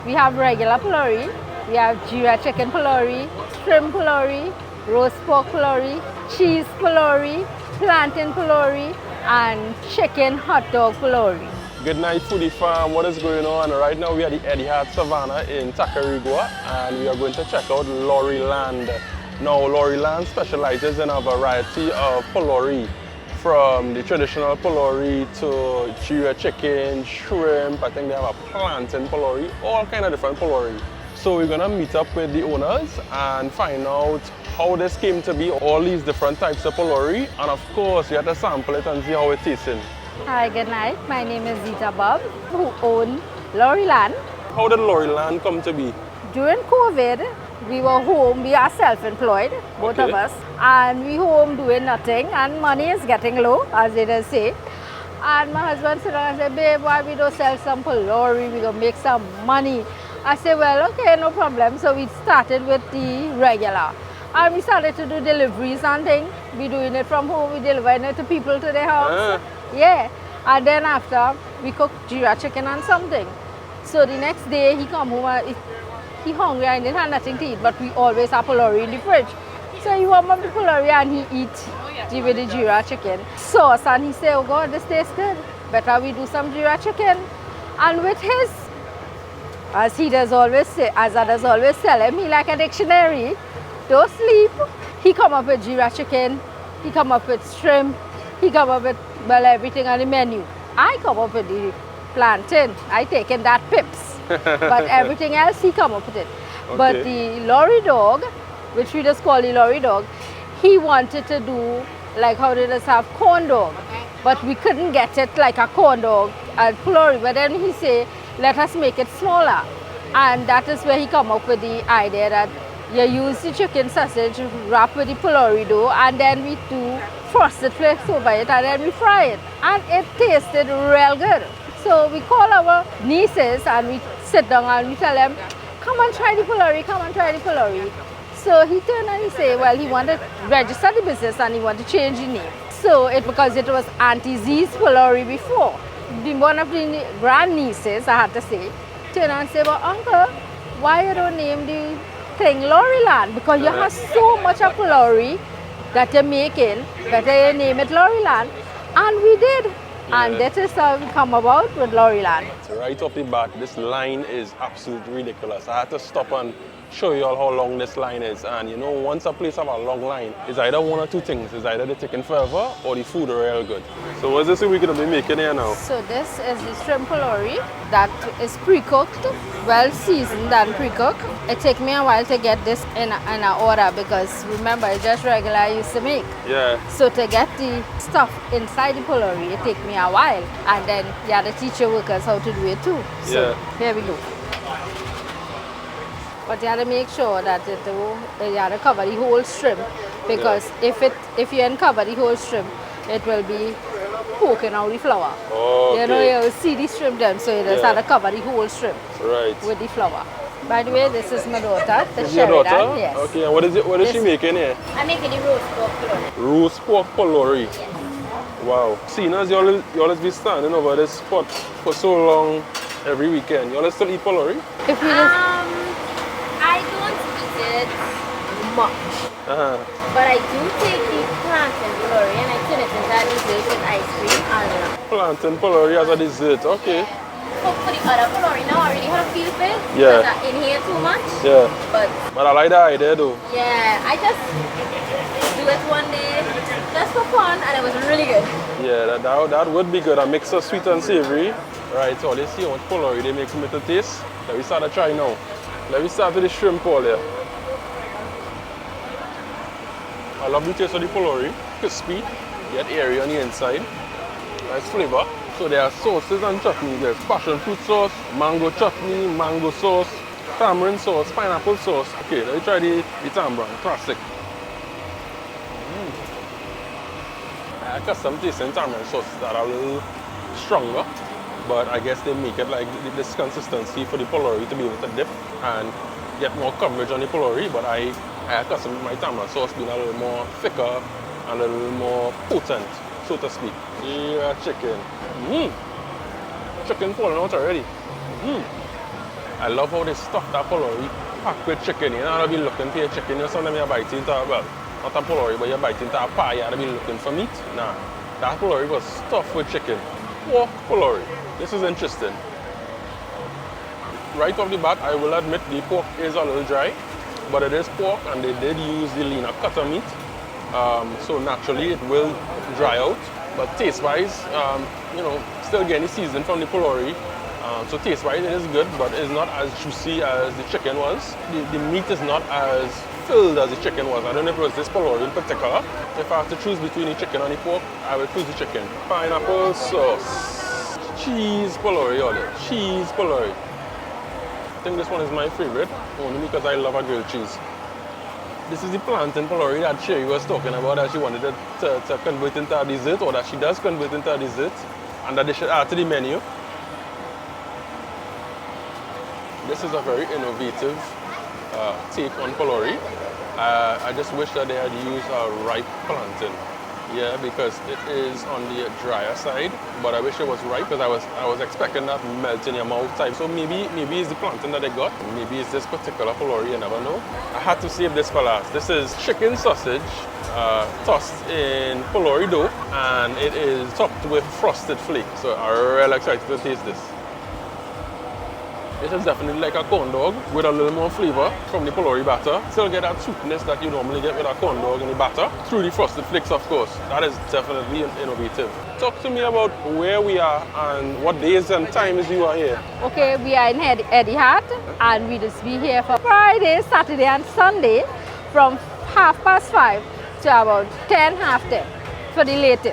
We have regular Pholourie, we have geera chicken Pholourie, shrimp Pholourie, roast pork Pholourie, cheese Pholourie, plantain Pholourie, and chicken hot dog Pholourie. Good night, Foodie Farm. What is going on? Right now we are at the Eddie Hart Savannah in Tacarigua, and we are going to check out Lourie Land. Now, Lourie Land specializes in a variety of Pholourie, from the traditional Pholourie to geera chicken, shrimp. I think they have a plantain Pholourie, all kind of different Pholourie. So we're gonna meet up with the owners and find out how this came to be, all these different types of Pholourie, and of course you have to sample it and see how it's tasting. Hi, good night. My name is Zita Bobb, who own Lourie Land. How did Lourie Land come to be? During COVID, we were home. We are self-employed, both of us, and we home doing nothing, and money is getting low, as they just say. And my husband said, and said, babe, why we don't sell some Pholourie? We gonna make some money. I said, well, okay, no problem. So we started with the regular. And we started to do deliveries and things. We doing it from home. We delivering it to people to their house. Yeah. And then after, we cook geera chicken and something. So the next day, he come home and he hungry and didn't have nothing to eat. But we always have Pholourie in the fridge. So he warm up the Pholourie and he eat with the geera chicken sauce. And he say, oh God, this tastes good. Better we do some geera chicken. And with his, as he does always say, as others always tell him, he like a dictionary. Don't sleep. He come up with geera chicken. He come up with shrimp. He come up with, well, everything on the menu. I come up with the plantain. I taken that pips. But everything else, he come up with it. Okay. But the Lourie dog, which we just call the Lourie dog, he wanted to do like how they just have corn dog. But we couldn't get it like a corn dog at Pholourie. But then he say, let us make it smaller. And that is where he come up with the idea that you use the chicken sausage, wrap with the Pholourie dough, and then we do Frosted Flakes over it, and then we fry it. And it tasted real good. So we call our nieces and we sit down and we tell them, come and try the Pholourie, come and try the Pholourie. So he turned and he said, well, he wanted to register the business and he wanted to change the name. So because it was Auntie Z's Pholourie before. One of the grand nieces, I had to say, turned and said, well, uncle, why you don't name the thing Lourie Land? Because you have so much of Pholourie that you're making, better you name it Lourie Land. And we did. And that is how we come about with Lourie Land. So right off the bat, this line is absolutely ridiculous. I had to stop and show you all how long this line is. And you know, once a place have a long line, it's either one or two things. It's either they're taking forever or the food are real good. So what's this we're going to be making here now? So this is the shrimp Pholourie that is pre-cooked, well seasoned and pre-cooked. It took me a while to get this in an order because remember, it's just regular I used to make. Yeah. So to get the stuff inside the Pholourie, it take me a while. And then you have to teach your workers how to do it too. So here we go. But you have to make sure that you have to cover the whole shrimp, because if you uncover the whole shrimp, it will be poking out the flour. You know, you will see the shrimp then, so you just have to cover the whole shrimp with the flour. By the way, this is my daughter, the Sheridan. Yes. Okay, and what is she making here? I'm making the roast pork Pholourie. Roast pork Pholourie. Yes. Wow. Seeing as you always be standing over this spot for so long every weekend, you always still eat Pholourie? If we I don't eat it much, but I do take the plantain Pholourie and I turn it into a dessert with ice cream and plantain Pholourie as a dessert, okay. For the other Pholourie now, I really have to feel it Yeah. because I inhale too much. Yeah. But I like the idea though. yeah, I just do it one day just for fun and it was really good. Yeah, that would be good. A mix of sweet and savory. Right, so let's see how much Pholourie they make some little taste. Let me start to try now. Let me start with the shrimp all here. I love the taste of the Pholourie. Crispy, get airy on the inside. Nice flavor. So there are sauces and chutney. There's passion fruit sauce, mango chutney, mango sauce, tamarind sauce, pineapple sauce. Okay, let me try the tamarind, classic. I got some taste in tamarind sauce that are a little stronger. But I guess they make it like this consistency for the Pholourie to be able to dip and get more coverage on the Pholourie. But I accustomed my tamarind sauce being a little more thicker and a little more potent, so to speak. Yeah, chicken. Chicken falling out already. I love how they stuff that Pholourie packed with chicken. You know, I'll be looking for your chicken. You know, sometimes you're biting into, well, not a Pholourie, but you're biting into a pie, you'll be looking for meat. Nah, that Pholourie was stuffed with chicken. Pork Pholourie. This is interesting. Right off the bat, I will admit the pork is a little dry, but it is pork and they did use the leaner cutter meat. So naturally it will dry out. But taste-wise, you know, still getting the season from the Pholourie. So taste-wise it is good, but it's not as juicy as the chicken was. The meat is not as filled as the chicken was. I don't know if it was this Pholourie in particular. If I have to choose between the chicken and the pork, I will choose the chicken. Pineapple sauce. Cheese Pholourie, all that. Cheese Pholourie. I think this one is my favorite, only because I love a grilled cheese. This is the plantain Pholourie that Sherry was talking about, that she wanted to convert into a dessert, or that she does convert into a dessert, and that they should add to the menu. This is a very innovative take on Pholourie. I just wish that they had used a ripe plantain. Yeah, because it is on the drier side, but I wish it was ripe because I was expecting that melt in your mouth type. So maybe it's the plantain that they got. Maybe it's this particular Pholourie, you never know. I had to save this for last. This is chicken sausage tossed in Pholourie dough, and it is topped with Frosted Flakes. So I'm really excited to taste this. This is definitely like a corn dog with a little more flavor from the Pholourie batter. Still get that sweetness that you normally get with a corn dog in the batter through the Frosted Flakes, of course. That is definitely innovative. Talk to me about where we are and what days and times you are here. Okay, we are in Eddie Hart, and we just be here for Friday, Saturday and Sunday from 5:30 to about 10, half 10 for the latest.